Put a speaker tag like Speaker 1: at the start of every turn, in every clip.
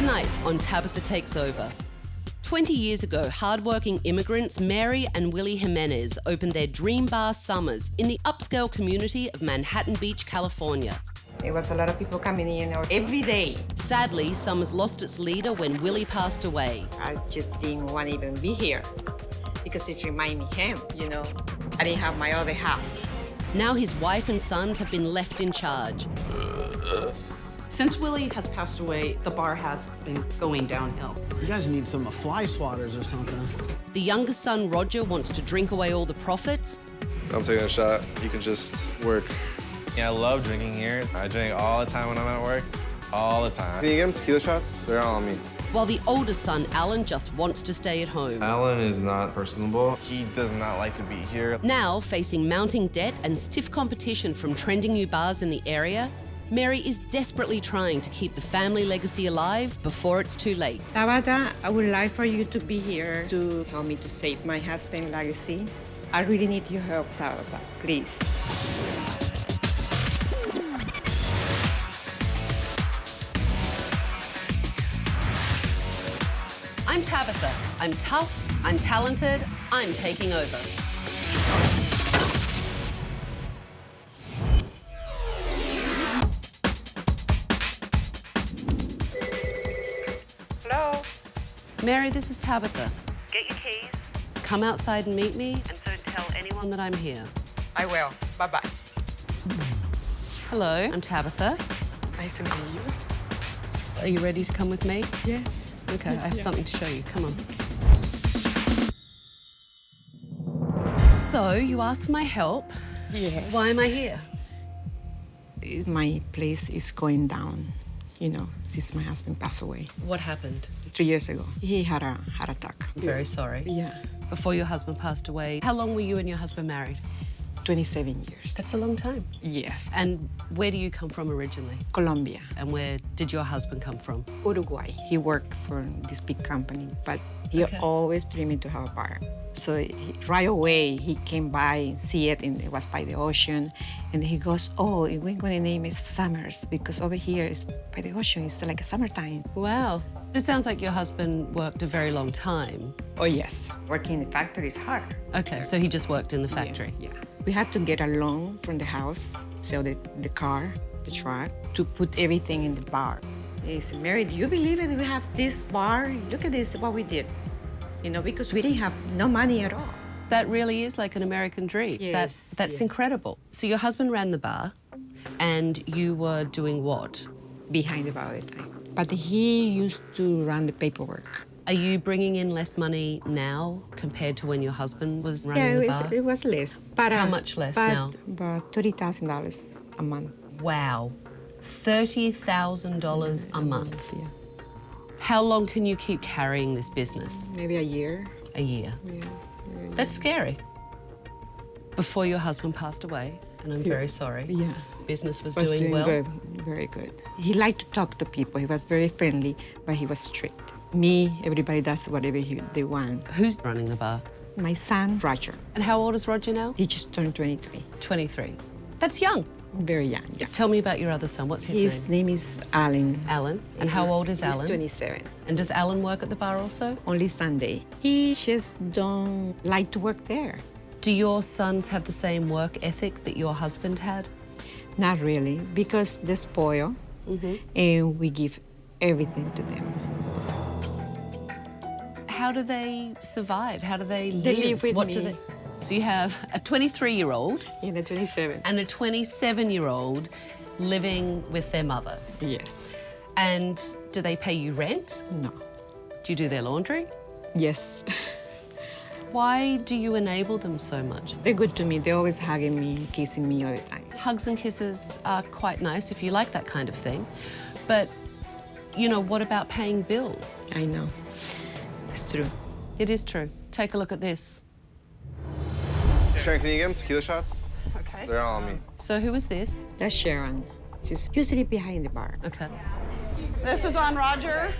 Speaker 1: Tonight on Tabitha Takes Over. 20 years ago, hardworking immigrants Mary and Willie Jimenez opened their Dream Bar Summers in the upscale community of Manhattan Beach, California.
Speaker 2: There was a lot of people coming in every day.
Speaker 1: Sadly, Summers lost its leader when Willie passed away.
Speaker 2: I just didn't want to even be here because it reminded me of him, you know. I didn't have my other half.
Speaker 1: Now his wife and sons have been left in charge.
Speaker 3: Since Willie has passed away, the bar has been going downhill.
Speaker 4: You guys need some fly swatters or something.
Speaker 1: The youngest son, Roger, wants to drink away all the profits.
Speaker 5: I'm taking a shot. You can just work.
Speaker 6: Yeah, I love drinking here. I drink all the time when I'm at work, all the time.
Speaker 5: Can you get him tequila shots? They're all on me.
Speaker 1: While the oldest son, Alan, just wants to stay at home.
Speaker 5: Alan is not personable.
Speaker 6: He does not like to be here.
Speaker 1: Now, facing mounting debt and stiff competition from trending new bars in the area, Mary is desperately trying to keep the family legacy alive before it's too late.
Speaker 2: Tabatha, I would like for you to be here to help me to save my husband's legacy. I really need your help, Tabatha, please.
Speaker 1: I'm Tabitha. I'm tough, I'm talented, I'm taking over.
Speaker 2: Hello?
Speaker 1: Mary, this is Tabitha.
Speaker 7: Get your keys
Speaker 1: Come outside and meet me
Speaker 7: and don't tell anyone
Speaker 1: that I'm here.
Speaker 2: I will. Bye-bye.
Speaker 1: Hello, I'm Tabitha.
Speaker 2: Nice to meet you.
Speaker 1: Are you ready to come with me?
Speaker 2: Yes.
Speaker 1: Okay, I have something to show you. Come on. So, you asked for my help.
Speaker 2: Yes.
Speaker 1: Why am I here?
Speaker 2: My place is going down, you know, since my husband passed away
Speaker 1: What happened?
Speaker 2: 3 years ago. He had a heart attack.
Speaker 1: I'm very sorry.
Speaker 2: Yeah.
Speaker 1: Before your husband passed away, how long were you and your husband married?
Speaker 2: 27 years.
Speaker 1: That's a long time.
Speaker 2: Yes.
Speaker 1: And where do you come from originally?
Speaker 2: Colombia.
Speaker 1: And where did your husband come from?
Speaker 2: Uruguay. He worked for this big company, but he
Speaker 1: Okay.
Speaker 2: always dreamed to have a bar. So right away, he came by and see it, and it was by the ocean. And he goes, oh, we're going to name it Summers, because over here is by the ocean. It's like a summertime.
Speaker 1: Wow. It sounds like your husband worked a very long time.
Speaker 2: Oh, yes. Working in the factory is hard.
Speaker 1: Okay, so he just worked in the factory.
Speaker 2: Yeah. We had to get a loan from the house, sell the car, the truck, to put everything in the bar. And he said, Mary, do you believe it? We have this bar. Look at this, what we did. You know, because we didn't have no money at all.
Speaker 1: That really is like an American dream.
Speaker 2: Yes,
Speaker 1: That's
Speaker 2: yeah.
Speaker 1: incredible. So your husband ran the bar, and you were doing what?
Speaker 2: Behind the bar all the time. But he used to run the paperwork.
Speaker 1: Are you bringing in less money now compared to when your husband was running the bar?
Speaker 2: It was less. But,
Speaker 1: How much less now?
Speaker 2: About $30,000 a month.
Speaker 1: Wow. $30,000 a month.
Speaker 2: Yeah.
Speaker 1: How long can you keep carrying this business?
Speaker 2: Maybe a year.
Speaker 1: A year.
Speaker 2: Yeah.
Speaker 1: That's scary. Before your husband passed away, and I'm very sorry.
Speaker 2: Yeah.
Speaker 1: Business was doing well.
Speaker 2: Good, very good. He liked to talk to people. He was very friendly, but he was strict. Me, everybody does whatever they want.
Speaker 1: Who's running the bar?
Speaker 2: My son, Roger.
Speaker 1: And how old is Roger now?
Speaker 2: He just turned 23.
Speaker 1: 23. That's young.
Speaker 2: Very young, yeah.
Speaker 1: Tell me about your other son. What's his name?
Speaker 2: His name is Alan.
Speaker 1: Alan. And how old is Alan?
Speaker 2: He's 27.
Speaker 1: And does Alan work at the bar also?
Speaker 2: Only Sunday. He just don't like to work there.
Speaker 1: Do your sons have the same work ethic that your husband had?
Speaker 2: Not really, because they spoil, and we give everything to them.
Speaker 1: How do they survive? How do they live?
Speaker 2: They live with
Speaker 1: what
Speaker 2: me.
Speaker 1: do they? So you have a 23-year-old
Speaker 2: In the 27.
Speaker 1: and a 27-year-old living with their mother.
Speaker 2: Yes.
Speaker 1: And do they pay you rent?
Speaker 2: No.
Speaker 1: Do you do their laundry?
Speaker 2: Yes.
Speaker 1: Why do you enable them so much?
Speaker 2: They're good to me. They're always hugging me, kissing me all the time.
Speaker 1: Hugs and kisses are quite nice if you like that kind of thing. But, you know, what about paying bills?
Speaker 2: I know. It's true.
Speaker 1: It is true. Take a look at this.
Speaker 5: Sharon, can you get him tequila shots?
Speaker 3: Okay.
Speaker 5: They're all on me.
Speaker 1: So who is this?
Speaker 2: That's Sharon. She's usually behind the bar.
Speaker 1: Okay.
Speaker 3: This is on Roger.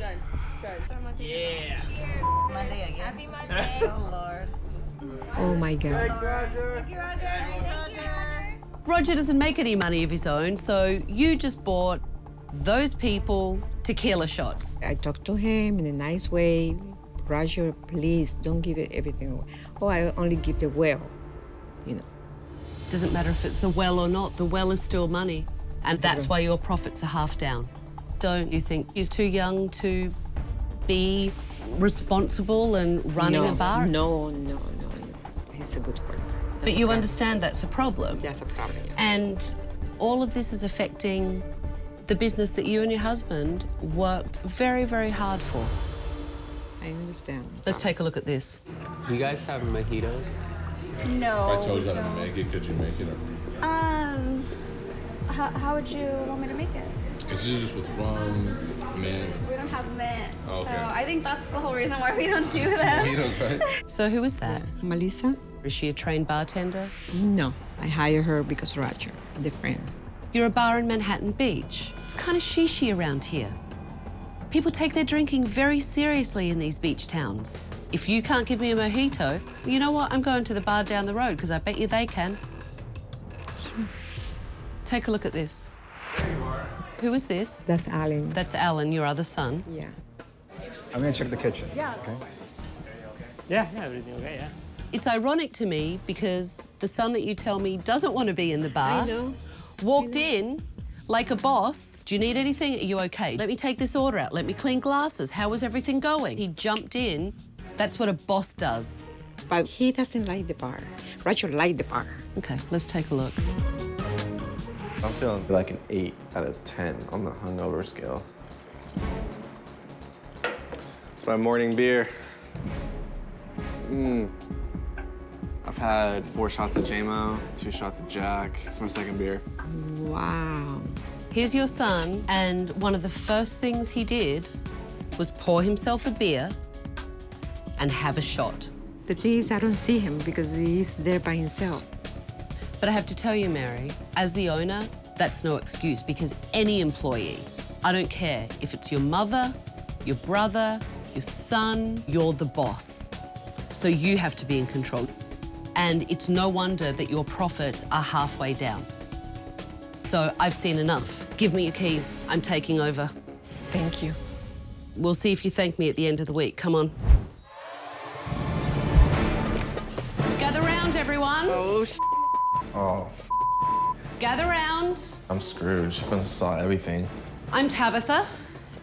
Speaker 2: Oh, my God.
Speaker 1: Roger doesn't make any money of his own, so you just bought Those people, tequila shots.
Speaker 2: I talked to him in a nice way. Roger, please don't give it everything away. Oh, I only give the well, you know.
Speaker 1: Doesn't matter if it's the well or not, the well is still money. And that's why your profits are half down. Don't you think he's too young to be responsible and running a bar?
Speaker 2: No. He's a good worker.
Speaker 1: But you understand that's a problem.
Speaker 2: That's a problem, yeah.
Speaker 1: And all of this is affecting the business that you and your husband worked very, very hard for.
Speaker 2: I understand.
Speaker 1: Let's take a look at this.
Speaker 8: You guys have mojitos?
Speaker 9: No.
Speaker 10: If I told you how to make it, could you make it?
Speaker 9: How would you want me to make it?
Speaker 10: It's just with rum, mint.
Speaker 9: We don't have mint,
Speaker 10: Oh, okay.
Speaker 9: so I think that's the whole reason why we don't do them.
Speaker 10: Mojitos, right?
Speaker 1: So who is that?
Speaker 2: Melissa?
Speaker 1: Is she a trained bartender?
Speaker 2: No, I hire her because Roger, they're friends.
Speaker 1: You're a bar in Manhattan Beach. It's kind of shishy around here. People take their drinking very seriously in these beach towns. If you can't give me a mojito, you know what? I'm going to the bar down the road because I bet you they can. Take a look at this.
Speaker 5: There you are.
Speaker 1: Who is this?
Speaker 2: That's Alan.
Speaker 1: That's Alan, your other son.
Speaker 2: Yeah.
Speaker 11: I'm gonna check the kitchen.
Speaker 9: Yeah.
Speaker 11: Okay.
Speaker 8: Yeah, everything okay, yeah.
Speaker 1: It's ironic to me because the son that you tell me doesn't want to be in the bar walked in like a boss. Do you need anything? Are you okay? Let me take this order out. Let me clean glasses. How was everything going? He jumped in. That's what a boss does.
Speaker 2: But he doesn't like the bar. Roger liked the bar.
Speaker 1: Okay, let's take a look.
Speaker 6: I'm feeling like an 8 out of 10 on the hungover scale. It's my morning beer. I've had 4 shots of JMO, 2 shots of Jack. It's my second beer.
Speaker 2: Wow.
Speaker 1: Here's your son, and one of the first things he did was pour himself a beer and have a shot.
Speaker 2: The thing is, I don't see him because he's there by himself.
Speaker 1: But I have to tell you, Mary, as the owner, that's no excuse because any employee, I don't care if it's your mother, your brother, your son, you're the boss. So you have to be in control. And it's no wonder that your profits are halfway down. So I've seen enough. Give me your keys. I'm taking over.
Speaker 2: Thank you.
Speaker 1: We'll see if you thank me at the end of the week. Come on. Gather round, everyone.
Speaker 6: Oh,
Speaker 1: Gather round.
Speaker 6: I'm screwed. She must have saw everything.
Speaker 1: I'm Tabitha,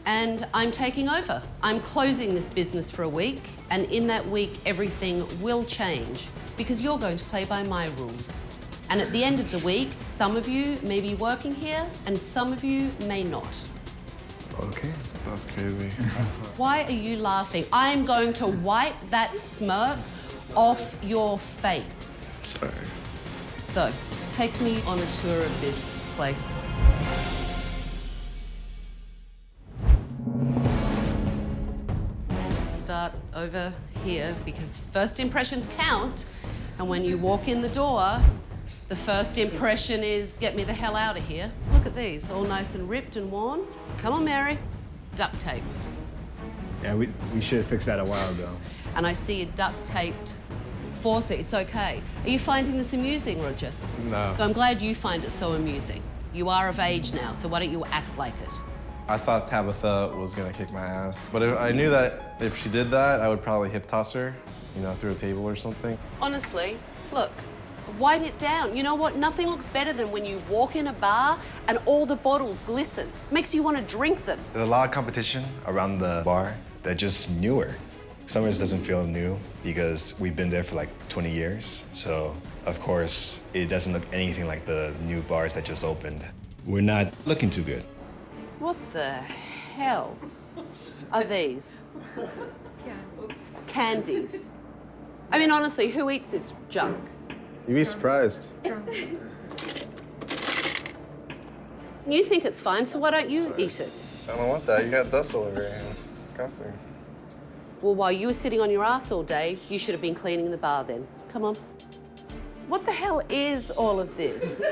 Speaker 1: and I'm taking over. I'm closing this business for a week, and in that week, everything will change because you're going to play by my rules. And at the end of the week, some of you may be working here, and some of you may not.
Speaker 6: Okay, that's crazy.
Speaker 1: Why are you laughing? I'm going to wipe that smirk off your face.
Speaker 6: Sorry.
Speaker 1: So, take me on a tour of this place. Let's start over here because first impressions count. And when you walk in the door, the first impression is get me the hell out of here. Look at these, all nice and ripped and worn. Come on, Mary. Duct tape.
Speaker 11: Yeah, we should have fixed that a while ago.
Speaker 1: And I see a duct taped faucet. It's okay. Are you finding this amusing, Roger?
Speaker 6: No.
Speaker 1: I'm glad you find it so amusing. You are of age now, so why don't you act like it?
Speaker 6: I thought Tabitha was gonna kick my ass. But I knew that if she did that, I would probably hip toss her, you know, through a table or something.
Speaker 1: Honestly, look, wipe it down. You know what? Nothing looks better than when you walk in a bar and all the bottles glisten. Makes you want to drink them.
Speaker 11: There's a lot of competition around the bar that's just newer. Summers doesn't feel new because we've been there for like 20 years. So, of course, it doesn't look anything like the new bars that just opened. We're not looking too good.
Speaker 1: What the hell are these? Candies. I mean, honestly, who eats this junk?
Speaker 6: You'd be surprised.
Speaker 1: You think it's fine, so why don't you eat it?
Speaker 6: I don't want that. You got dust all over your hands. It's disgusting.
Speaker 1: Well, while you were sitting on your ass all day, you should have been cleaning the bar then. Come on. What the hell is all of this?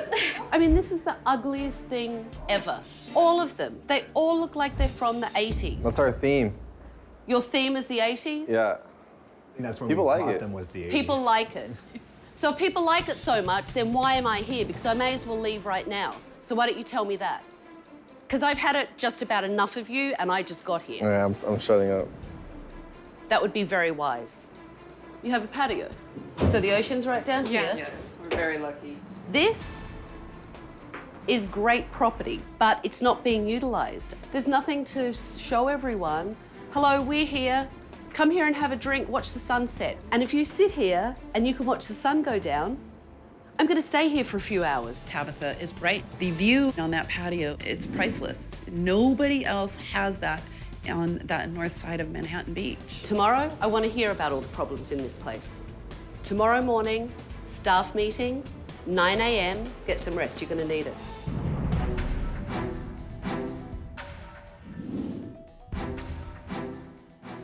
Speaker 1: I mean, this is the ugliest thing ever. All of them. They all look like they're from the 80s.
Speaker 6: That's our theme.
Speaker 1: Your theme is the 80s?
Speaker 6: Yeah.
Speaker 11: I think that's when
Speaker 6: People
Speaker 11: we
Speaker 6: like
Speaker 11: bought
Speaker 6: it.
Speaker 11: them was the 80s.
Speaker 1: People like it. So if people like it so much, then why am I here? Because I may as well leave right now. So why don't you tell me that? Because I've had it just about enough of you, and I just got here.
Speaker 6: Yeah, I'm shutting up.
Speaker 1: That would be very wise. You have a patio. So the ocean's right down here.
Speaker 3: Yes, we're very lucky.
Speaker 1: This is great property, but it's not being utilised. There's nothing to show everyone. Hello, we're here. Come here and have a drink, watch the sunset. And if you sit here and you can watch the sun go down, I'm gonna stay here for a few hours.
Speaker 3: Tabitha is right. The view on that patio, it's priceless. Nobody else has that on that north side of Manhattan Beach.
Speaker 1: Tomorrow, I want to hear about all the problems in this place. Tomorrow morning, staff meeting, 9 a.m. Get some rest, you're gonna need it.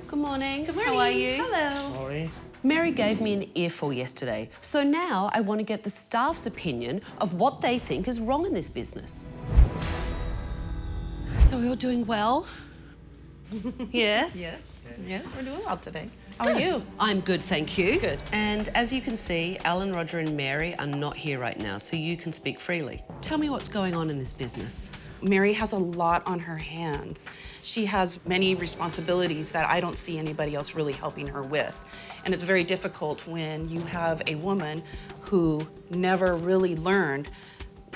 Speaker 1: Good morning. Good morning. How are you?
Speaker 9: Hello.
Speaker 8: Sorry.
Speaker 1: Mary gave me an earful yesterday, so now I want to get the staff's opinion of what they think is wrong in this business. So you're doing well? Yes?
Speaker 3: Yes, we're doing well today. How are you?
Speaker 1: I'm good, thank you.
Speaker 3: Good.
Speaker 1: And as you can see, Alan, Roger, and Mary are not here right now, so you can speak freely. Tell me what's going on in this business.
Speaker 3: Mary has a lot on her hands. She has many responsibilities that I don't see anybody else really helping her with. And it's very difficult when you have a woman who never really learned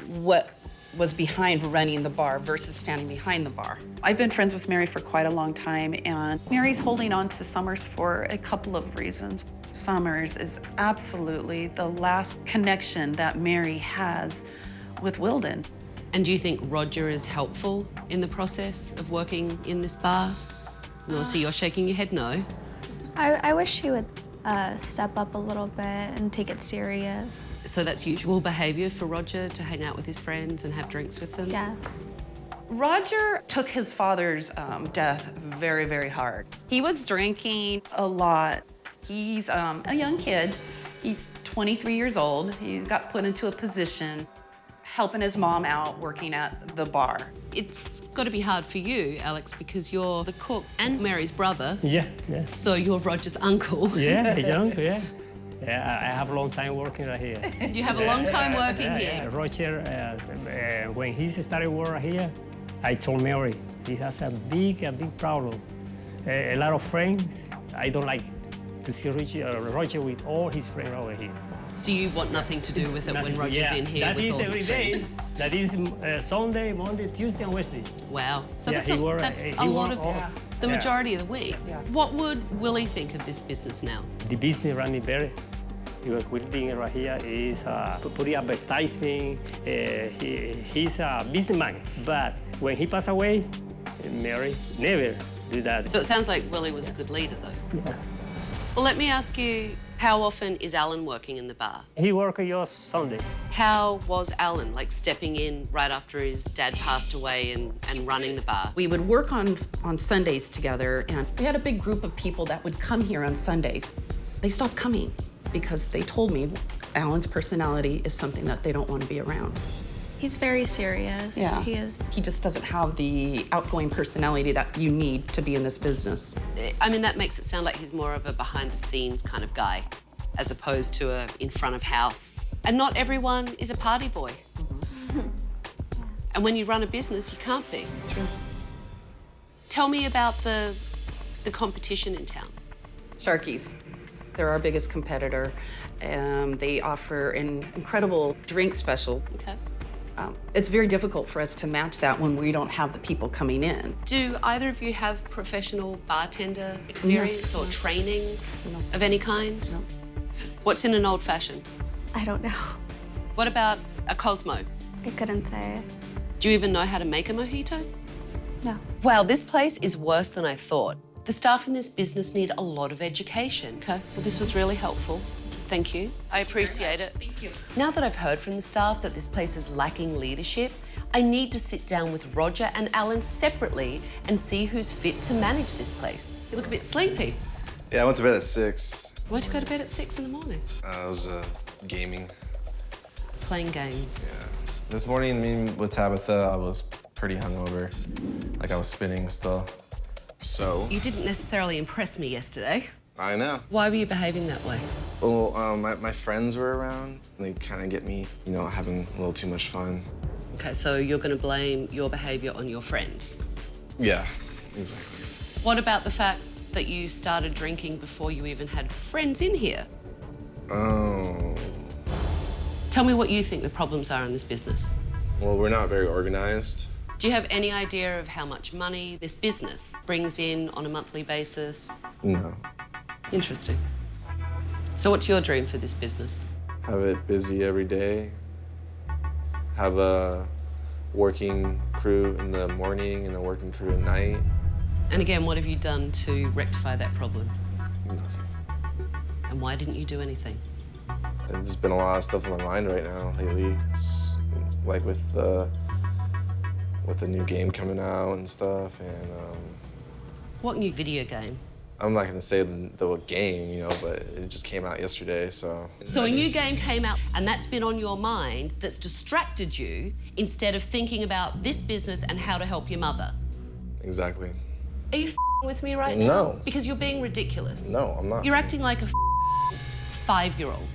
Speaker 3: what was behind running the bar versus standing behind the bar. I've been friends with Mary for quite a long time, and Mary's holding on to Summers for a couple of reasons. Summers is absolutely the last connection that Mary has with Wilden.
Speaker 1: And do you think Roger is helpful in the process of working in this bar? No, see, you're shaking your head no.
Speaker 9: I wish she would step up a little bit and take it serious.
Speaker 1: So that's usual behaviour for Roger to hang out with his friends and have drinks with them?
Speaker 9: Yes.
Speaker 3: Roger took his father's death very, very hard. He was drinking a lot. He's a young kid. He's 23 years old. He got put into a position helping his mom out working at the bar.
Speaker 1: It's got to be hard for you, Alex, because you're the cook and Mary's brother.
Speaker 8: Yeah.
Speaker 1: So you're Roger's uncle.
Speaker 8: Yeah, young, yeah. Yeah, I have a long time working right here.
Speaker 1: You have a long time working here.
Speaker 8: Yeah. Roger, when he started work here, I told Mary, he has a big problem. A lot of friends. I don't like to see Roger with all his friends over here.
Speaker 1: So you want nothing to do with it when Roger's in here
Speaker 8: that
Speaker 1: with
Speaker 8: is
Speaker 1: all
Speaker 8: every
Speaker 1: his
Speaker 8: day.
Speaker 1: friends?
Speaker 8: That is Sunday, Monday, Tuesday, and Wednesday.
Speaker 1: Wow. So
Speaker 8: Yeah,
Speaker 1: that's
Speaker 8: he
Speaker 1: a,
Speaker 8: work-
Speaker 1: that's
Speaker 8: he
Speaker 1: a lot
Speaker 8: work
Speaker 1: of
Speaker 8: all-
Speaker 1: the
Speaker 8: yeah.
Speaker 1: majority of the week.
Speaker 3: Yeah.
Speaker 1: What would Willie think of this business now?
Speaker 8: The business running better. Because Wilden right here is putting advertisement. He's a businessman. But when he passed away, Mary never did that.
Speaker 1: So it sounds like Willie was a good leader, though.
Speaker 8: Yeah.
Speaker 1: Well, let me ask you, how often is Alan working in the bar?
Speaker 8: He worked just Sunday.
Speaker 1: How was Alan, like stepping in right after his dad passed away and running the bar?
Speaker 3: We would work on Sundays together, and we had a big group of people that would come here on Sundays. They stopped coming because they told me Alan's personality is something that they don't want to be around.
Speaker 9: He's very serious.
Speaker 3: Yeah.
Speaker 9: He is.
Speaker 3: He just doesn't have the outgoing personality that you need to be in this business.
Speaker 1: I mean, that makes it sound like he's more of a behind-the-scenes kind of guy, as opposed to a in front of house. And not everyone is a party boy. And when you run a business, you can't be.
Speaker 3: True.
Speaker 1: Tell me about the competition in town.
Speaker 3: Sharky's. They're our biggest competitor. They offer an incredible drink special.
Speaker 1: Okay.
Speaker 3: It's very difficult for us to match that when we don't have the people coming in.
Speaker 1: Do either of you have professional bartender experience or training of any kind?
Speaker 3: No.
Speaker 1: What's in an old fashioned?
Speaker 9: I don't know.
Speaker 1: What about a Cosmo?
Speaker 9: I couldn't say.
Speaker 1: Do you even know how to make a mojito?
Speaker 9: No.
Speaker 1: Wow, this place is worse than I thought. The staff in this business need a lot of education. Okay, well, this was really helpful. Thank you. I appreciate it.
Speaker 3: Thank you.
Speaker 1: Now that I've heard from the staff that this place is lacking leadership, I need to sit down with Roger and Alan separately and see who's fit to manage this place. You look a bit sleepy.
Speaker 5: Yeah, I went to bed at 6.
Speaker 1: Why'd you go to bed at 6 in the morning?
Speaker 5: I was gaming.
Speaker 1: Playing games.
Speaker 5: Yeah.
Speaker 6: This morning, meeting with Tabitha, I was pretty hungover. Like I was spinning still.
Speaker 5: So?
Speaker 1: You didn't necessarily impress me yesterday.
Speaker 5: I know.
Speaker 1: Why were you behaving that way?
Speaker 5: Well, my friends were around. They kind of get me, you know, having a little too much fun.
Speaker 1: Okay, so you're going to blame your behaviour on your friends.
Speaker 6: Yeah, exactly.
Speaker 1: What about the fact that you started drinking before you even had friends in here?
Speaker 6: Oh.
Speaker 1: Tell me what you think the problems are in this business.
Speaker 6: Well, we're not very organized.
Speaker 1: Do you have any idea of how much money this business brings in on a monthly basis?
Speaker 6: No.
Speaker 1: Interesting. So what's your dream for this business?
Speaker 6: Have it busy every day. Have a working crew in the morning and a working crew at night.
Speaker 1: And again, what have you done to rectify that problem?
Speaker 6: Nothing.
Speaker 1: And why didn't you do anything?
Speaker 6: There's just been a lot of stuff on my mind right now lately. Like with the new game coming out and stuff, and
Speaker 1: What new video game?
Speaker 6: I'm not gonna say the game, you know, but it just came out yesterday, so.
Speaker 1: So a new game came out and that's been on your mind that's distracted you instead of thinking about this business and how to help your mother.
Speaker 6: Exactly.
Speaker 1: Are you with me right now?
Speaker 6: No.
Speaker 1: Because you're being ridiculous.
Speaker 6: No, I'm not.
Speaker 1: You're acting like a 5-year-old.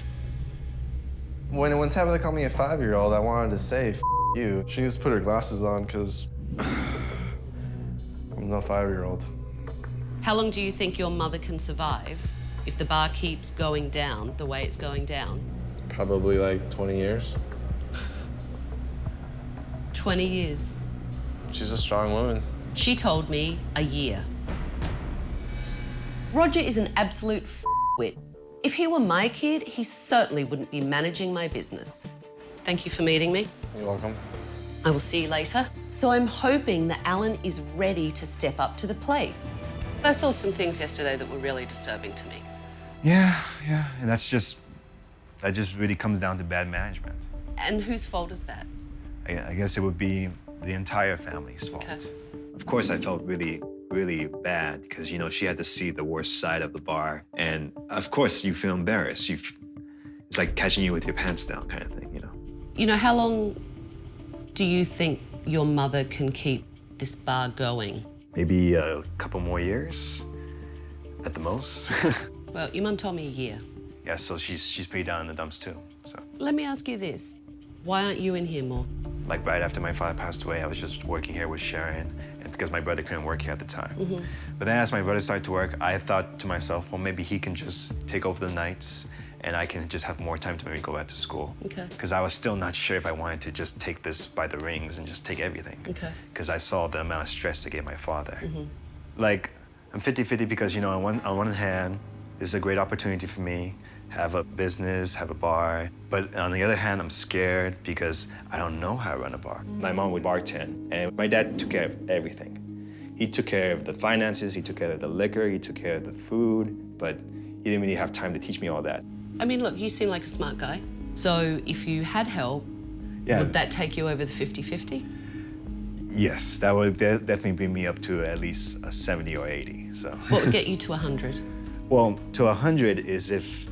Speaker 6: When Tabitha called me a 5-year-old, I wanted to say, you. She needs to put her glasses on, because I'm no 5-year-old.
Speaker 1: How long do you think your mother can survive if the bar keeps going down the way it's going down?
Speaker 6: Probably like 20 years.
Speaker 1: 20 years.
Speaker 6: She's a strong woman.
Speaker 1: She told me a year. Roger is an absolute wit. If he were my kid, he certainly wouldn't be managing my business. Thank you for meeting me.
Speaker 6: You're welcome.
Speaker 1: I will see you later. So I'm hoping that Alan is ready to step up to the plate. I saw some things yesterday that were really disturbing to me.
Speaker 11: Yeah, and that just really comes down to bad management.
Speaker 1: And whose fault is that?
Speaker 11: I guess it would be the entire family's fault.
Speaker 1: Okay.
Speaker 11: Of course, I felt really, really bad because, you know, she had to see the worst side of the bar. And of course, you feel embarrassed. It's like catching you with your pants down kind of thing, you know?
Speaker 1: You know, how long do you think your mother can keep this bar going?
Speaker 11: Maybe a couple more years at the most.
Speaker 1: Well, your mum told me a year.
Speaker 11: Yeah, so she's pretty down in the dumps too, so.
Speaker 1: Let me ask you this. Why aren't you in here more?
Speaker 11: Like right after my father passed away, I was just working here with Sharon, and because my brother couldn't work here at the time.
Speaker 1: Mm-hmm.
Speaker 11: But then as my brother started to work, I thought to myself, well, maybe he can just take over the nights and I can just have more time to maybe go back to school.
Speaker 1: Okay.
Speaker 11: Because I was still not sure if I wanted to just take this by the rings and just take everything.
Speaker 1: Okay.
Speaker 11: Because I saw the amount of stress it gave my father.
Speaker 1: Mm-hmm.
Speaker 11: Like, I'm 50-50 because, you know, on one hand, this is a great opportunity for me, have a business, have a bar. But on the other hand, I'm scared because I don't know how to run a bar. My mom would bartend, and my dad took care of everything. He took care of the finances, he took care of the liquor, he took care of the food, but he didn't really have time to teach me all that.
Speaker 1: I mean, look, you seem like a smart guy. So if you had help,
Speaker 11: Yeah.
Speaker 1: would that take you over the 50-50?
Speaker 11: Yes, that would definitely bring me up to at least a 70 or 80, so.
Speaker 1: What would get you to 100?
Speaker 11: Well, to 100 is if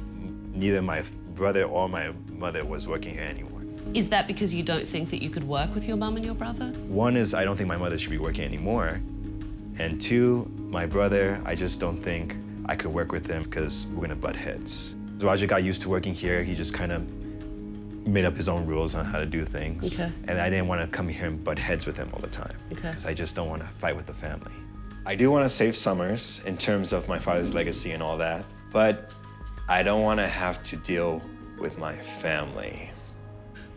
Speaker 11: neither my brother or my mother was working here anymore.
Speaker 1: Is that because you don't think that you could work with your mum and your brother?
Speaker 11: One is I don't think my mother should be working anymore. And two, my brother, I just don't think I could work with him because we're gonna butt heads. Roger got used to working here. He just kind of made up his own rules on how to do things.
Speaker 1: Okay.
Speaker 11: And I didn't want to come here and butt heads with him all the time.
Speaker 1: Okay.
Speaker 11: Because I just don't want to fight with the family. I do want to save Summers in terms of my father's legacy and all that, but I don't want to have to deal with my family.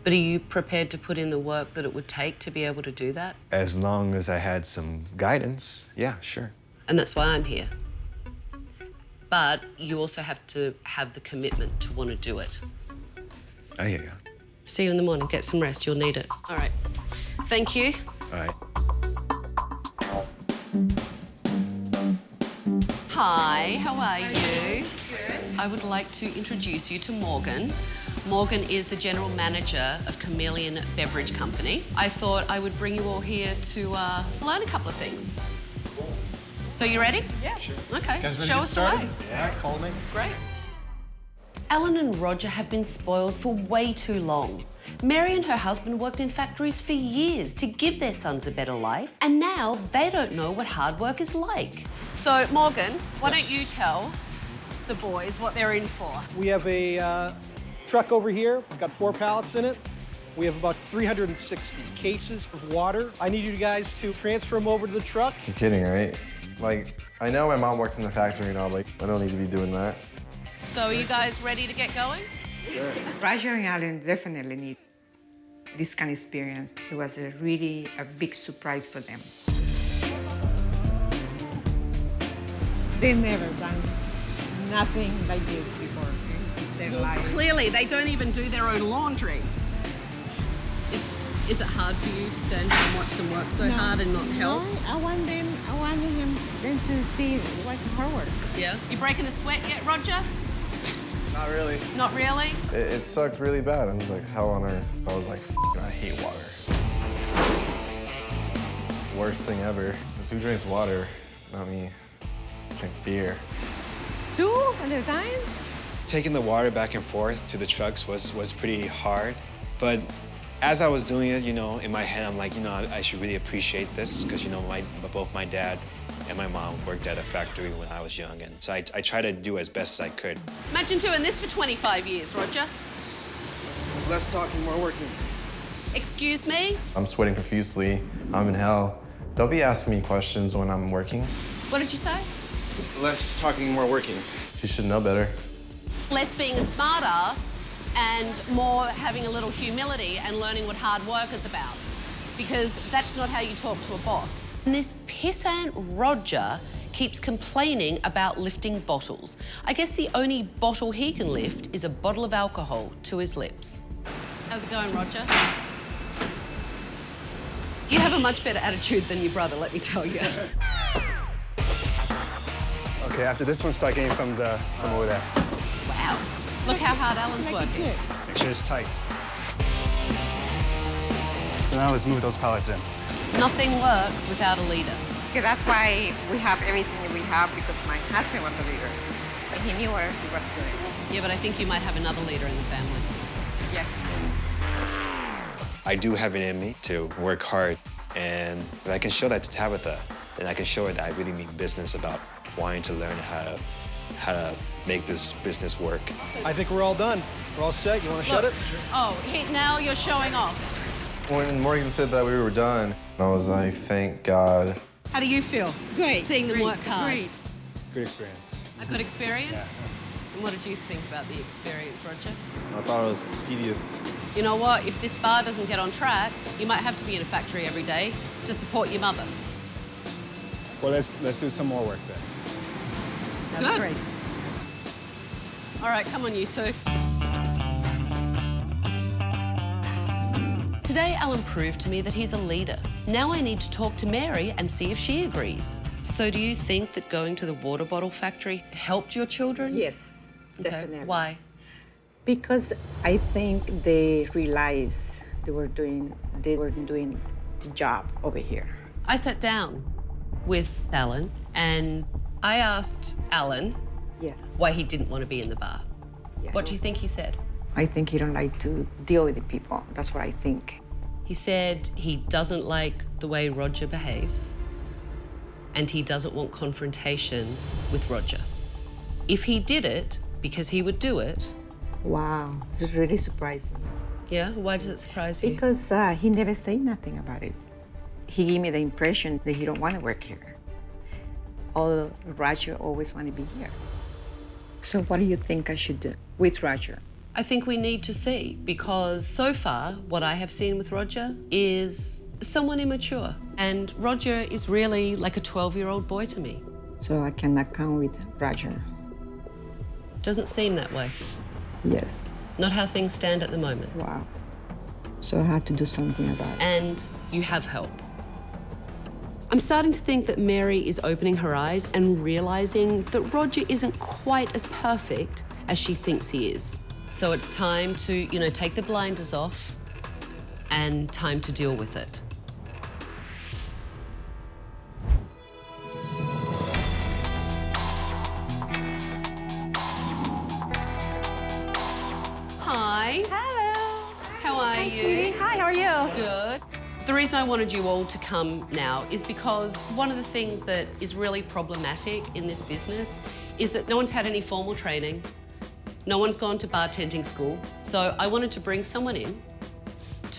Speaker 1: But are you prepared to put in the work that it would take to be able to do that?
Speaker 11: As long as I had some guidance, yeah, sure.
Speaker 1: And that's why I'm here. But you also have to have the commitment to want to do it.
Speaker 11: I hear you.
Speaker 1: See you in the morning. Get some rest. You'll need it. All right. Thank you.
Speaker 11: All right.
Speaker 1: Hi, how are you? Good. I would like to introduce you to Morgan. Morgan is the general manager of Chameleon Beverage Company. I thought I would bring you all here to learn a couple of things. So you ready?
Speaker 4: Yeah. Sure.
Speaker 1: Okay,
Speaker 4: Guys ready to
Speaker 1: show
Speaker 4: get
Speaker 1: us
Speaker 4: started?
Speaker 1: the way.
Speaker 4: Yeah, follow me.
Speaker 1: Great. Alan and Roger have been spoiled for way too long. Mary and her husband worked in factories for years to give their sons a better life, and now they don't know what hard work is like. So, Morgan, why don't you tell the boys what they're in for?
Speaker 4: We have a truck over here. It's got 4 pallets in it.
Speaker 12: We have about 360 cases of water. I need you guys to transfer them over to the truck.
Speaker 6: You're kidding, right? Like, I know my mom works in the factory and all, but I don't need to be doing that.
Speaker 1: So are you guys ready to get going?
Speaker 2: Roger and Alan definitely need this kind of experience. It was really a big surprise for them. They've never done nothing like this before in their life.
Speaker 1: Clearly, they don't even do their own laundry. Is it hard for you to stand here and watch them work so hard and not help?
Speaker 2: No, I want them to see what's hard work.
Speaker 1: Yeah. You breaking a sweat yet, Roger?
Speaker 6: Not really.
Speaker 1: Not really?
Speaker 6: It sucked really bad. I was like, hell on earth. I was like, I hate water. Worst thing ever. Because who drinks water? Not me. I drink beer.
Speaker 2: 2 at a time?
Speaker 13: Taking the water back and forth to the trucks was pretty hard, but as I was doing it, you know, in my head, I'm like, you know, I should really appreciate this because, you know, both my dad and my mom worked at a factory when I was young, and so I try to do as best as I could.
Speaker 1: Imagine doing this for 25 years, Roger.
Speaker 5: Less talking, more working.
Speaker 1: Excuse me?
Speaker 6: I'm sweating profusely. I'm in hell. Don't be asking me questions when I'm working.
Speaker 1: What did you say?
Speaker 5: Less talking, more working.
Speaker 6: You should know better.
Speaker 1: Less being a smart ass and more having a little humility and learning what hard work is about. Because that's not how you talk to a boss. And this pissant Roger keeps complaining about lifting bottles. I guess the only bottle he can lift is a bottle of alcohol to his lips. How's it going, Roger? You have a much better attitude than your brother, let me tell you.
Speaker 5: Okay, after this one, start getting from over there.
Speaker 1: Wow. Look how hard Alan's working.
Speaker 5: Make sure it's tight. So now let's move those pallets in.
Speaker 1: Nothing works without a leader.
Speaker 2: Okay, that's why we have everything that we have, because my husband was a leader. But he knew what he was doing.
Speaker 1: Yeah, but I think you might have another leader in the family.
Speaker 2: Yes.
Speaker 13: I do have it in me to work hard, and if I can show that to Tabitha, then I can show her that I really mean business about wanting to learn how to make this business work.
Speaker 12: I think we're all done. We're all set. You want to shut it?
Speaker 1: Oh, now you're showing off.
Speaker 6: When Morgan said that we were done, I was like, thank God.
Speaker 1: How do you feel?
Speaker 2: Great.
Speaker 1: Seeing them work hard.
Speaker 2: Great.
Speaker 5: Good experience.
Speaker 1: A good experience?
Speaker 5: Yeah.
Speaker 1: And what did you think about the experience, Roger?
Speaker 6: I thought it was tedious.
Speaker 1: You know what? If this bar doesn't get on track, you might have to be in a factory every day to support your mother.
Speaker 5: Well, let's do some more work then.
Speaker 2: That's
Speaker 1: Good.
Speaker 2: great.
Speaker 1: All right, come on, you two. Today, Alan proved to me that he's a leader. Now I need to talk to Mary and see if she agrees. So do you think that going to the water bottle factory helped your children?
Speaker 2: Yes,
Speaker 1: Okay.
Speaker 2: definitely.
Speaker 1: Why?
Speaker 2: Because I think they realized they weren't doing the job over here.
Speaker 1: I sat down with Alan and I asked Alan
Speaker 2: Yeah.
Speaker 1: why he didn't want to be in the bar.
Speaker 2: Yeah.
Speaker 1: What do you think he said?
Speaker 2: I think he don't like to deal with the people. That's what I think.
Speaker 1: He said he doesn't like the way Roger behaves and he doesn't want confrontation with Roger. If he did it because he would do it.
Speaker 2: Wow, it's really surprising.
Speaker 1: Yeah, why does it surprise you?
Speaker 2: Because he never said nothing about it. He gave me the impression that he don't want to work here. Although Roger always want to be here. So what do you think I should do with Roger?
Speaker 1: I think we need to see, because so far what I have seen with Roger is someone immature. And Roger is really like a 12-year-old boy to me.
Speaker 2: So I cannot come with Roger.
Speaker 1: Doesn't seem that way.
Speaker 2: Yes.
Speaker 1: Not how things stand at the moment.
Speaker 2: Wow. So I had to do something about it.
Speaker 1: And you have help. I'm starting to think that Mary is opening her eyes and realizing that Roger isn't quite as perfect as she thinks he is. So it's time to, take the blinders off and time to deal with it. Hi.
Speaker 9: Hello.
Speaker 1: How are you?
Speaker 9: Sweetie. Hi, how are you?
Speaker 1: Good. The reason I wanted you all to come now is because one of the things that is really problematic in this business is that no one's had any formal training. No one's gone to bartending school. So I wanted to bring someone in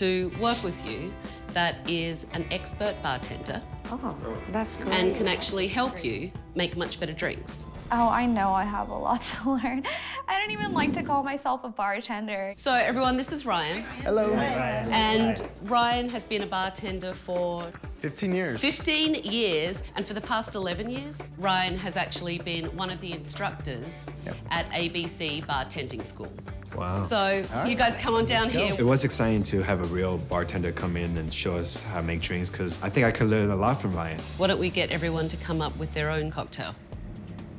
Speaker 1: to work with you that is an expert bartender
Speaker 2: Oh, that's great.
Speaker 1: and can actually help you make much better drinks.
Speaker 9: Oh, I know I have a lot to learn. I don't even like to call myself a bartender.
Speaker 1: So everyone, this is Ryan.
Speaker 4: Hello.
Speaker 1: And Ryan has been a bartender for
Speaker 4: 15 years.
Speaker 1: 15 years, and for the past 11 years, Ryan has actually been one of the instructors at ABC Bartending School.
Speaker 14: Wow.
Speaker 1: So you guys come on down here.
Speaker 14: It was exciting to have a real bartender come in and show us how to make drinks, because I think I could learn a lot from Ryan.
Speaker 1: Why don't we get everyone to come up with their own cocktail?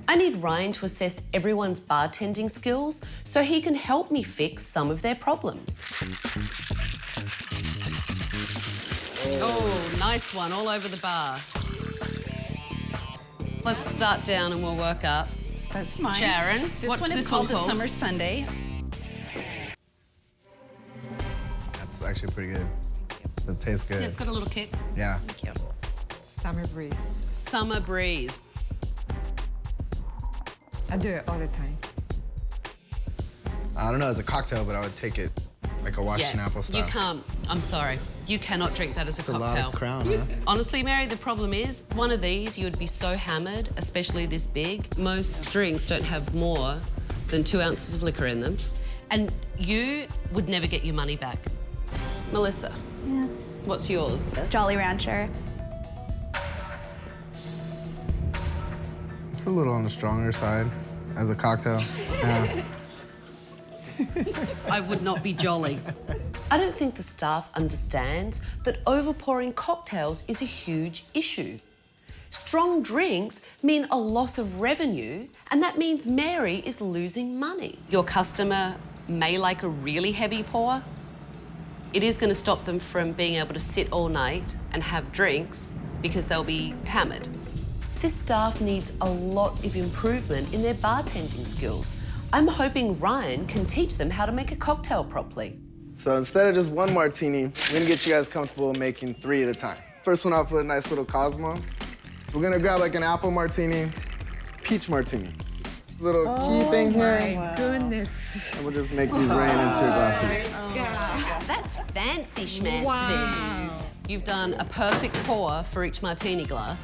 Speaker 1: I need Ryan to assess everyone's bartending skills so he can help me fix some of their problems. Oh, nice one, all over the bar. Let's start down and we'll work up.
Speaker 3: That's mine.
Speaker 1: Sharon,
Speaker 3: This
Speaker 1: what's
Speaker 3: one is
Speaker 1: this
Speaker 3: called
Speaker 1: one
Speaker 3: the Summer Sunday.
Speaker 4: That's actually pretty good. It tastes good.
Speaker 1: Yeah, it's got a little kick.
Speaker 4: Yeah.
Speaker 3: Thank you.
Speaker 2: Summer breeze.
Speaker 1: Summer breeze.
Speaker 2: I do it all the time.
Speaker 4: I don't know as a cocktail, but I would take it like a Washington apple style.
Speaker 1: You can't. I'm sorry. You cannot drink that as a
Speaker 4: It's a
Speaker 1: cocktail.
Speaker 4: lot of Crown, huh?
Speaker 1: Honestly, Mary, the problem is one of these you would be so hammered, especially this big. Most drinks don't have more than 2 ounces of liquor in them, and you would never get your money back. Melissa,
Speaker 9: Yes.
Speaker 1: what's yours?
Speaker 9: Jolly Rancher.
Speaker 4: It's a little on the stronger side as a cocktail. Yeah.
Speaker 1: I would not be jolly. I don't think the staff understands that overpouring cocktails is a huge issue. Strong drinks mean a loss of revenue, and that means Mary is losing money. Your customer may like a really heavy pour. It is going to stop them from being able to sit all night and have drinks because they'll be hammered. This staff needs a lot of improvement in their bartending skills. I'm hoping Ryan can teach them how to make a cocktail properly.
Speaker 4: So instead of just one martini, I'm gonna get you guys comfortable making 3 at a time. First one off with a nice little Cosmo. We're gonna grab like an apple martini, peach martini. Little key thing here.
Speaker 2: Oh my goodness.
Speaker 4: And we'll just make these rain into your glasses.
Speaker 1: That's fancy schmancy. You've done a perfect pour for each martini glass,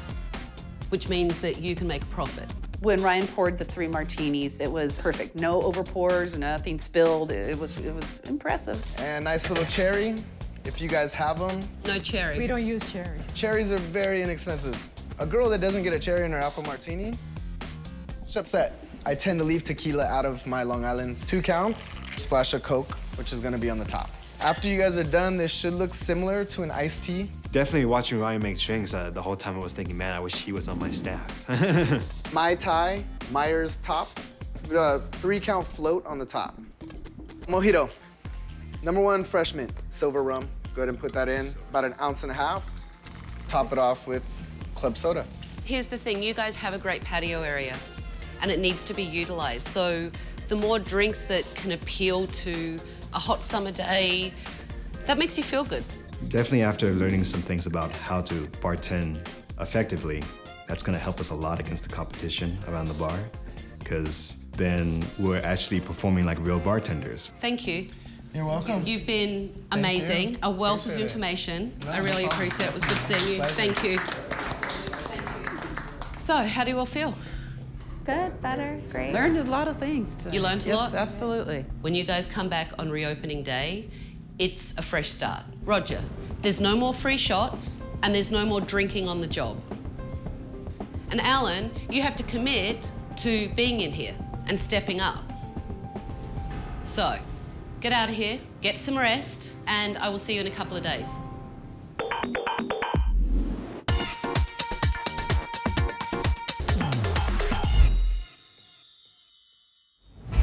Speaker 1: which means that you can make a profit.
Speaker 3: When Ryan poured the 3 martinis, it was perfect. No overpours, nothing spilled. It was impressive.
Speaker 4: And nice little cherry, if you guys have them.
Speaker 1: No cherries.
Speaker 2: We don't use cherries.
Speaker 4: Cherries are very inexpensive. A girl that doesn't get a cherry in her apple martini, she's upset. I tend to leave tequila out of my Long Island's. 2 counts, splash of Coke, which is gonna be on the top. After you guys are done, this should look similar to an iced tea.
Speaker 14: Definitely watching Ryan make drinks, the whole time I was thinking, man, I wish he was on my staff.
Speaker 4: Mai Tai, Myers top, 3 count float on the top. Mojito, number 1, fresh mint, silver rum. Go ahead and put that in, about 1.5 ounces. Top it off with club soda.
Speaker 1: Here's the thing, you guys have a great patio area and it needs to be utilized. So the more drinks that can appeal to a hot summer day, that makes you feel good.
Speaker 11: Definitely after learning some things about how to bartend effectively, that's gonna help us a lot against the competition around the bar, because then we're actually performing like real bartenders.
Speaker 1: Thank you.
Speaker 4: You're welcome.
Speaker 1: You've been amazing, a wealth of information. I really appreciate it. It was good seeing you. Thank you. So, how do you all feel?
Speaker 9: Good, better, great.
Speaker 3: Learned a lot of things today.
Speaker 1: You learned a lot?
Speaker 3: Yes, absolutely.
Speaker 1: When you guys come back on reopening day, it's a fresh start. Roger, there's no more free shots and there's no more drinking on the job. And Alan, you have to commit to being in here and stepping up. So, get out of here, get some rest, and I will see you in a couple of days.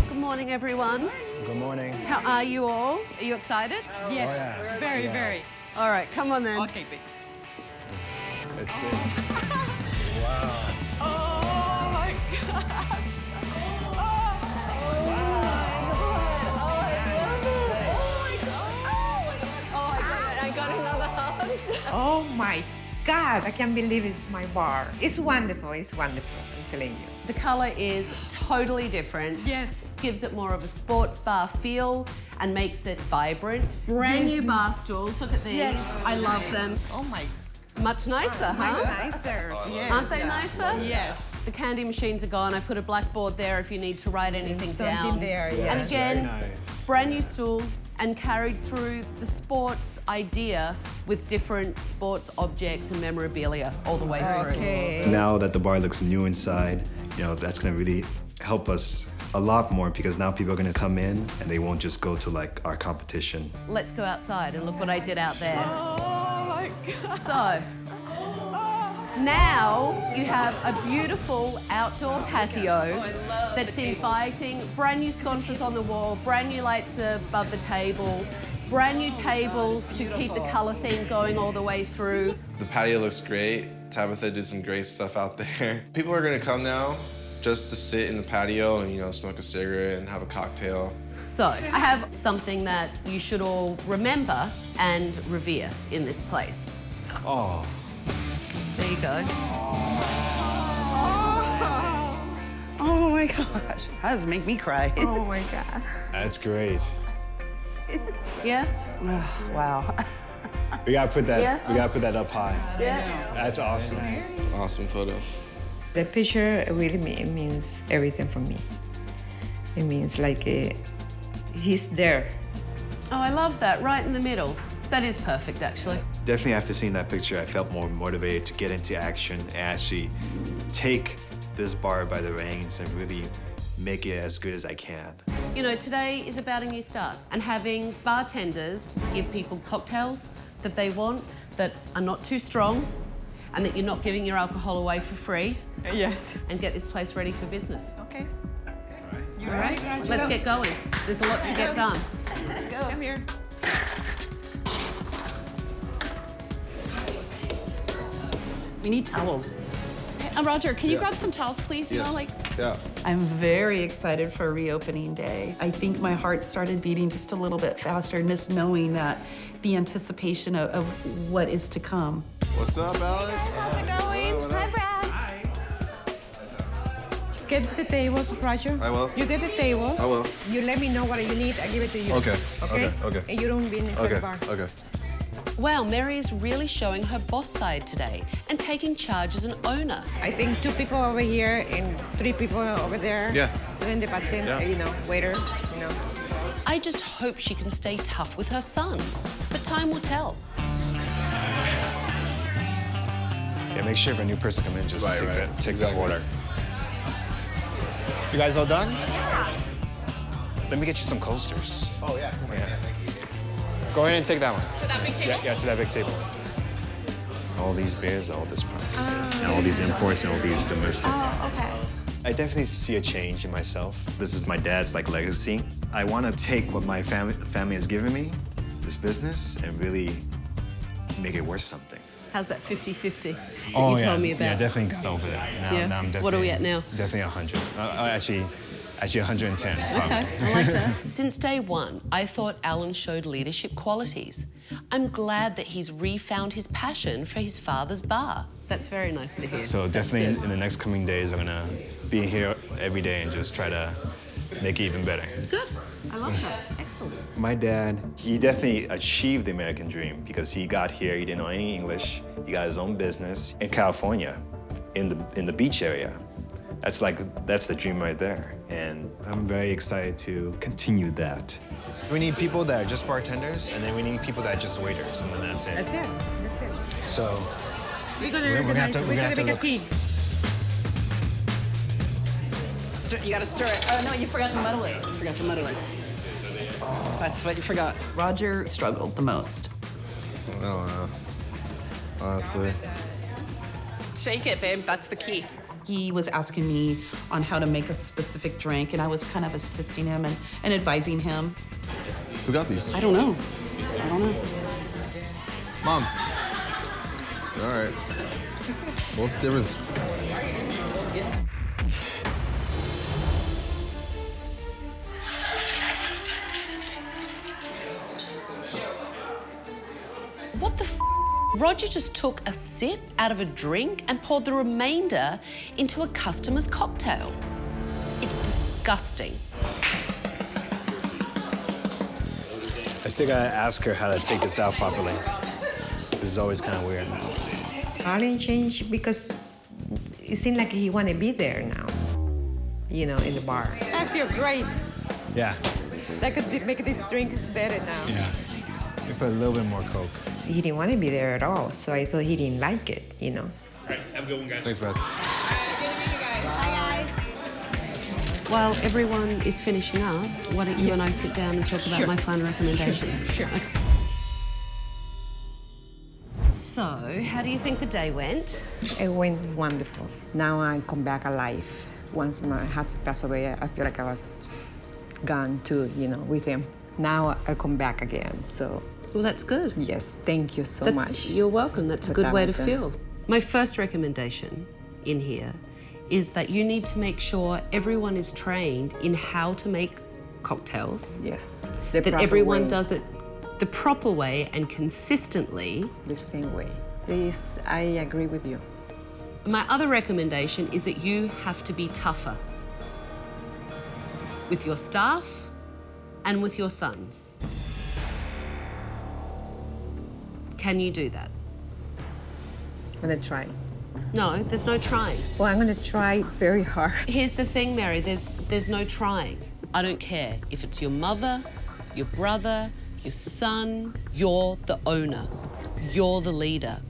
Speaker 1: Good morning, everyone.
Speaker 11: Good morning.
Speaker 1: How are you all? Are you excited?
Speaker 2: Yes, very, very.
Speaker 1: All right, come on then.
Speaker 3: Okay, babe.
Speaker 11: Let's see.
Speaker 2: Oh my God. Oh my God, I can't believe it's my bar. It's wonderful, it's wonderful. telling you.
Speaker 1: The color is totally different.
Speaker 2: Yes.
Speaker 1: Gives it more of a sports bar feel and makes it vibrant. Brand new bar stools. Look at these.
Speaker 2: Yes.
Speaker 1: I love them.
Speaker 2: Oh my.
Speaker 1: Much nicer, huh?
Speaker 2: Nicer. Yes.
Speaker 1: Aren't they nicer?
Speaker 2: Yes.
Speaker 1: The candy machines are gone. I put a blackboard there if you need to write anything down.
Speaker 2: There,
Speaker 1: And
Speaker 2: yes.
Speaker 1: again, brand new stools and carried through the sports idea with different sports objects and memorabilia all the way through.
Speaker 2: Okay.
Speaker 11: Now that the bar looks new inside, you know, that's gonna really help us a lot more because now people are gonna come in and they won't just go to like our competition.
Speaker 1: Let's go outside and look what I did out there.
Speaker 2: Oh my God.
Speaker 1: So, now you have a beautiful outdoor patio that's inviting, brand new sconces on the wall, brand new lights above the table, brand new tables to keep the color theme going all the way through.
Speaker 6: The patio looks great. Tabitha did some great stuff out there. People are gonna come now just to sit in the patio and, you know, smoke a cigarette and have a cocktail.
Speaker 1: So, I have something that you should all remember and revere in this place.
Speaker 11: Oh.
Speaker 1: There you go.
Speaker 3: Oh my gosh, that does make me cry.
Speaker 2: Oh my God.
Speaker 11: That's great.
Speaker 1: Yeah?
Speaker 3: Wow.
Speaker 11: We gotta put that.
Speaker 1: Yeah.
Speaker 11: We gotta put that up high.
Speaker 1: Yeah.
Speaker 11: That's awesome.
Speaker 6: Awesome photo.
Speaker 2: The picture really means everything for me. It means like he's there.
Speaker 1: Oh, I love that, right in the middle. That is perfect, actually.
Speaker 11: Definitely after seeing that picture, I felt more motivated to get into action and actually take this bar by the reins and really make it as good as I can.
Speaker 1: You know, today is about a new start and having bartenders give people cocktails that they want that are not too strong and that you're not giving your alcohol away for free.
Speaker 2: Yes.
Speaker 1: And get this place ready for business.
Speaker 2: Okay.
Speaker 1: All right, let's get going. There's a lot to get done.
Speaker 2: Let's go. Come here.
Speaker 3: We need towels.
Speaker 15: Roger, can you grab some towels, please? You know, like.
Speaker 6: Yeah.
Speaker 3: I'm very excited for reopening day. I think my heart started beating just a little bit faster, just knowing that the anticipation of what is to come.
Speaker 6: What's up, Alex?
Speaker 2: How's it going? Hi, Brad. Hi. Get the tables, Roger.
Speaker 6: I will.
Speaker 2: You get the tables.
Speaker 6: I will.
Speaker 2: You let me know what you need. I give it to you.
Speaker 6: Okay.
Speaker 2: Okay.
Speaker 6: Okay.
Speaker 2: And you don't be inside the bar.
Speaker 6: Okay.
Speaker 1: Wow, Mary is really showing her boss side today and taking charge as an owner.
Speaker 2: I think 2 people over here and 3 people over there.
Speaker 6: Yeah.
Speaker 2: Doing the bartender, you know, waiters, you know.
Speaker 1: I just hope she can stay tough with her sons, but time will tell.
Speaker 13: Yeah, make sure if a new person come in, just take the order. You guys all done?
Speaker 15: Yeah.
Speaker 13: Let me get you some coasters.
Speaker 6: Oh, yeah. Come on. Yeah.
Speaker 13: Go ahead and take that one.
Speaker 15: To that big table?
Speaker 13: Yeah, to that big table. All these beers, all this price.
Speaker 11: And all these imports and all these domestic.
Speaker 15: Oh, okay.
Speaker 13: I definitely see a change in myself.
Speaker 11: This is my dad's like legacy. I want to take what my family has given me, this business, and really make it worth something.
Speaker 1: How's that 50-50 that
Speaker 13: Oh,
Speaker 1: you
Speaker 13: yeah.
Speaker 1: told me about?
Speaker 13: Yeah, definitely got over that. Now,
Speaker 1: Yeah?
Speaker 13: now I'm definitely,
Speaker 1: What are we at now?
Speaker 13: Definitely 100. Actually 110. Probably.
Speaker 1: Okay, I like that. Since day one, I thought Alan showed leadership qualities. I'm glad that he's refound his passion for his father's bar. That's very nice to hear.
Speaker 13: So
Speaker 1: That's
Speaker 13: definitely
Speaker 1: good.
Speaker 13: in the next coming days, I'm gonna be here every day and just try to make it even better.
Speaker 1: Good. I love that. Excellent.
Speaker 11: My dad, he definitely achieved the American dream because he got here, he didn't know any English. He got his own business in California, in the beach area. That's the dream right there. And I'm very excited to continue that.
Speaker 13: We need people that are just bartenders, and then we need people that are just waiters, and then that's it.
Speaker 2: That's it. That's it.
Speaker 13: So
Speaker 2: We're gonna
Speaker 13: We're gonna have
Speaker 2: organize.
Speaker 13: to-
Speaker 2: We're
Speaker 13: we're
Speaker 2: gonna
Speaker 13: gonna
Speaker 2: make
Speaker 13: have
Speaker 2: a
Speaker 13: to
Speaker 2: team.
Speaker 3: You gotta stir it. Oh no, you forgot to muddle it. You forgot to muddle it. Oh, that's what you forgot. Roger struggled the most.
Speaker 6: Oh, honestly.
Speaker 15: Shake it, babe. That's the key.
Speaker 3: He was asking me on how to make a specific drink, and I was kind of assisting him and advising him.
Speaker 6: Who got these?
Speaker 3: I don't know. I don't know.
Speaker 6: Mom. All right. What's the difference?
Speaker 1: What the Roger just took a sip out of a drink and poured the remainder into a customer's cocktail. It's disgusting.
Speaker 13: I still gotta ask her how to take this out properly. This is always kind of weird.
Speaker 2: Alan changed because it seemed like he wanted to be there now, you know, in the bar. I feel great.
Speaker 13: Yeah.
Speaker 2: I could make these drinks better now.
Speaker 13: Yeah. We put a little bit more Coke.
Speaker 2: He didn't want to be there at all, so I thought he didn't like it, you know.
Speaker 10: All right, have a good one, guys.
Speaker 13: Thanks, Beth.
Speaker 1: While everyone is finishing up, why don't you and I sit down and talk about my final recommendations?
Speaker 2: Sure.
Speaker 1: Okay. So, how do you think the day went?
Speaker 2: It went wonderful. Now I come back alive. Once my husband passed away, I feel like I was gone too, you know, with him. Now I come back again, so.
Speaker 1: Well, that's good.
Speaker 2: Yes, thank you so much.
Speaker 1: You're welcome. That's a good way to
Speaker 2: Tabitha.
Speaker 1: feel. My first recommendation in here is that you need to make sure everyone is trained in how to make cocktails.
Speaker 2: Yes.
Speaker 1: That everyone does it the proper way and consistently.
Speaker 2: The same way. This, I agree with you.
Speaker 1: My other recommendation is that you have to be tougher with your staff and with your sons. Can you do that?
Speaker 2: I'm gonna try.
Speaker 1: No, there's no trying.
Speaker 2: Well, I'm gonna try very hard.
Speaker 1: Here's the thing, Mary, there's no trying. I don't care if it's your mother, your brother, your son, you're the owner, you're the leader.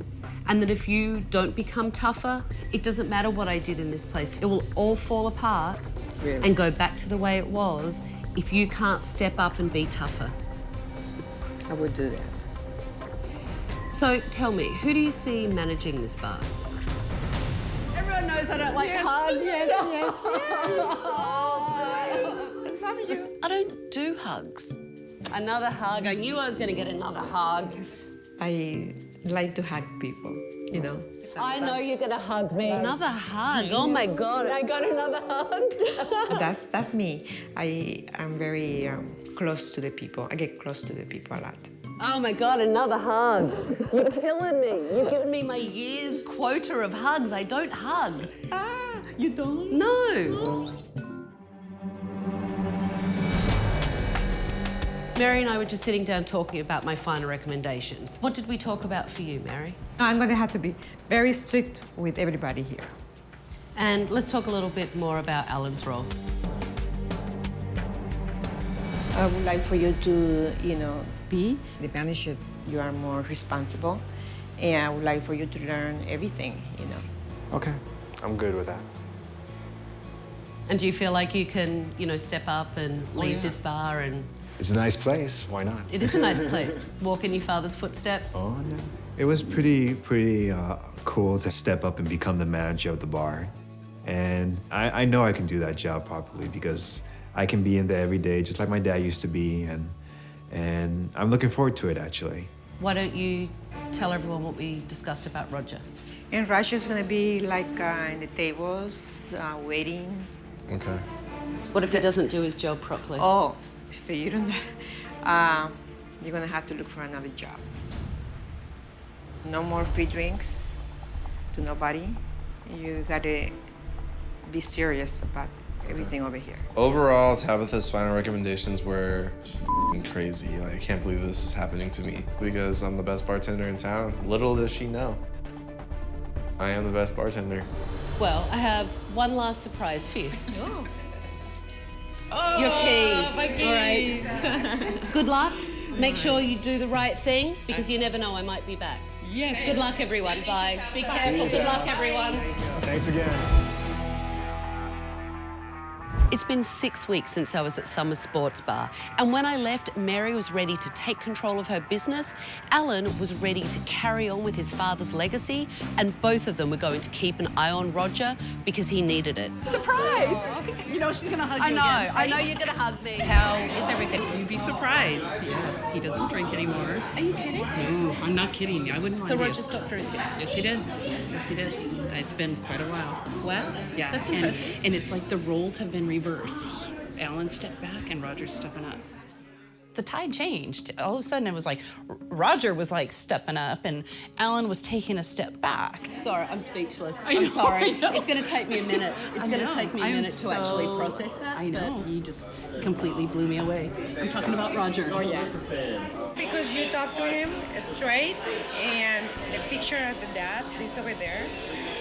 Speaker 1: And that if you don't become tougher, it doesn't matter what I did in this place. It will all fall apart and go back to the way it was if you can't step up and be tougher.
Speaker 2: I would do that.
Speaker 1: So tell me, who do you see managing this bar?
Speaker 15: Everyone knows I don't like hugs.
Speaker 2: Yes.
Speaker 1: Love you. I don't do hugs. Another hug. I knew I was going to get another hug.
Speaker 2: I like to hug people, you know.
Speaker 15: I know you're gonna hug me.
Speaker 1: Another hug. Oh my God.
Speaker 15: I got another hug.
Speaker 2: That's me. I'm very close to the people. I get close to the people a lot.
Speaker 1: Oh my God, another hug. You're killing me. You've given me my year's quota of hugs. I don't hug.
Speaker 2: Ah, you don't?
Speaker 1: No. Mary and I were just sitting down talking about my final recommendations. What did we talk about for you, Mary?
Speaker 2: I'm going to have to be very strict with everybody here.
Speaker 1: And let's talk a little bit more about Alan's role.
Speaker 2: I would like for you to, you know, be the manager. You are more responsible. And I would like for you to learn everything, you know.
Speaker 6: Okay, I'm good with that.
Speaker 1: And do you feel like you can, you know, step up and lead this bar and...
Speaker 13: It's a nice place. Why not?
Speaker 1: It is a nice place. Walk in your father's footsteps.
Speaker 14: Oh, yeah. It was pretty cool to step up and become the manager of the bar. And I know I can do that job properly because I can be in there every day, just like my dad used to be. And I'm looking forward to it, actually.
Speaker 1: Why don't you tell everyone what we discussed about Roger?
Speaker 2: And Roger's going to be like in the tables, waiting.
Speaker 6: Okay.
Speaker 1: What if he doesn't do his job properly?
Speaker 2: Oh, if you don't, you're going to have to look for another job. No more free drinks to nobody. You got to be serious about everything over here.
Speaker 6: Overall, Tabitha's final recommendations were f***ing crazy. Like, I can't believe this is happening to me because I'm the best bartender in town. Little does she know. I am the best bartender.
Speaker 1: Well, I have one last surprise for you. Your keys.
Speaker 15: My keys.
Speaker 1: All right. Good luck. Make sure you do the right thing because you never know, I might be back.
Speaker 2: Yes.
Speaker 1: Good luck, everyone. Bye. Be careful. Good luck, everyone.
Speaker 13: Thanks again.
Speaker 1: It's been 6 weeks since I was at Summer Sports Bar, and when I left, Mary was ready to take control of her business, Alan was ready to carry on with his father's legacy, and both of them were going to keep an eye on Roger because he needed it.
Speaker 15: Surprise! You know she's gonna hug you again.
Speaker 1: I know you're gonna hug me. How is everything?
Speaker 15: You'd be surprised. Yes, he doesn't drink anymore. Are you kidding? No, I'm not kidding. I wouldn't lie
Speaker 1: So
Speaker 15: to you.
Speaker 1: Roger stopped drinking?
Speaker 15: Yes, he did. Yes, he did. It's been quite a while.
Speaker 1: Wow,
Speaker 15: Yeah,
Speaker 1: that's impressive.
Speaker 15: And it's like the roles have been reversed. Alan stepped back and Roger's stepping up.
Speaker 3: the tide changed. All of a sudden, it was like Roger was like stepping up, and Alan was taking a step back.
Speaker 1: Sorry, I'm speechless.
Speaker 3: I know,
Speaker 1: I'm sorry.
Speaker 3: I know.
Speaker 1: It's going to take me a minute. It's going to take me a minute to actually
Speaker 3: so-
Speaker 1: process that.
Speaker 3: I know. He just completely blew me away. I'm talking about Roger.
Speaker 2: Oh, yes. Because you talk to him straight, and the picture of the dad is over there.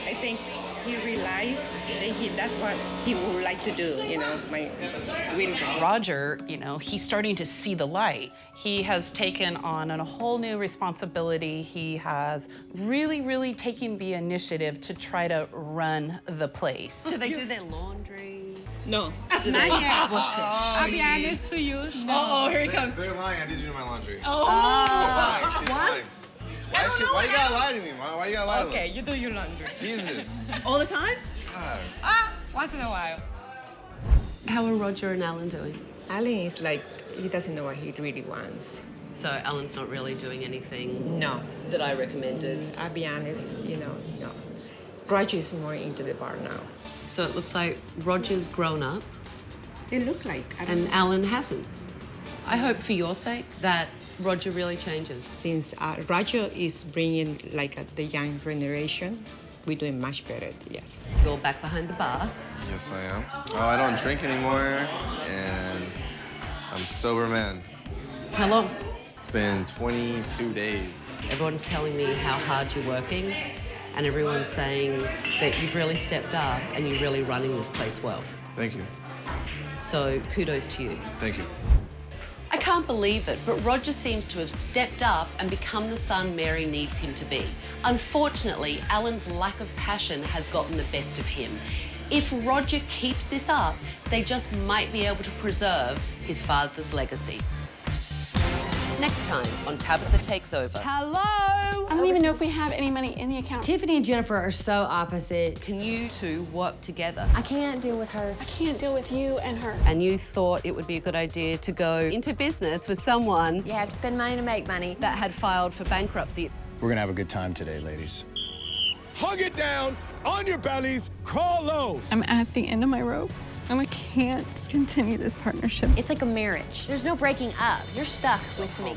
Speaker 2: I think he realized that that's what he would like to do, you know, my will.
Speaker 3: Roger, you know, he's starting to see the light. He has taken on a whole new responsibility. He has really taken the initiative to try to run the place.
Speaker 1: Do they do their laundry?
Speaker 2: No,
Speaker 1: Do
Speaker 2: not
Speaker 1: they?
Speaker 2: yet.
Speaker 1: What's this?
Speaker 2: I'll be honest to you. No.
Speaker 3: Oh, here he comes.
Speaker 5: They're lying. I did you do my laundry.
Speaker 3: Oh,
Speaker 5: She's lying. Why you gotta lie to me, Mom? Why you gotta lie to
Speaker 2: Okay,
Speaker 5: them?
Speaker 2: you do your laundry.
Speaker 5: Jesus.
Speaker 3: all the time?
Speaker 5: God.
Speaker 2: Once in a while.
Speaker 1: How are Roger and Alan doing?
Speaker 2: Alan is like, he doesn't know what he really wants.
Speaker 1: So Alan's not really doing anything
Speaker 2: No.
Speaker 1: that I recommended.
Speaker 2: I'll be honest, you know, no. Roger is more into the bar now.
Speaker 1: So it looks like Roger's grown up
Speaker 2: They look like, I don't
Speaker 1: and
Speaker 2: know.
Speaker 1: Alan hasn't. I hope for your sake that Roger really changes.
Speaker 2: Since Roger is bringing like the young generation, we're doing much better, yes.
Speaker 1: You're back behind the bar.
Speaker 5: Yes, I am. Oh, I don't drink anymore, and I'm sober, man.
Speaker 1: How long?
Speaker 5: It's been 22 days.
Speaker 1: Everyone's telling me how hard you're working, and everyone's saying that you've really stepped up and you're really running this place well.
Speaker 5: Thank you.
Speaker 1: So kudos to you.
Speaker 5: Thank you.
Speaker 1: I can't believe it, but Roger seems to have stepped up and become the son Mary needs him to be. Unfortunately, Alan's lack of passion has gotten the best of him. If Roger keeps this up, they just might be able to preserve his father's legacy. Next time on Tabitha Takes Over.
Speaker 3: Hello! I don't even know if we have any money in the account.
Speaker 16: Tiffany and Jennifer are so opposite.
Speaker 1: Can you two work together?
Speaker 16: I can't deal with her.
Speaker 3: I can't deal with you and her.
Speaker 1: And you thought it would be a good idea to go into business with someone
Speaker 16: You have to spend money to make money.
Speaker 1: that had filed for bankruptcy.
Speaker 17: We're gonna have a good time today, ladies.
Speaker 18: Hug it down, on your bellies, crawl low.
Speaker 19: I'm at the end of my rope, and I can't continue this partnership.
Speaker 16: It's like a marriage. There's no breaking up. You're stuck with me.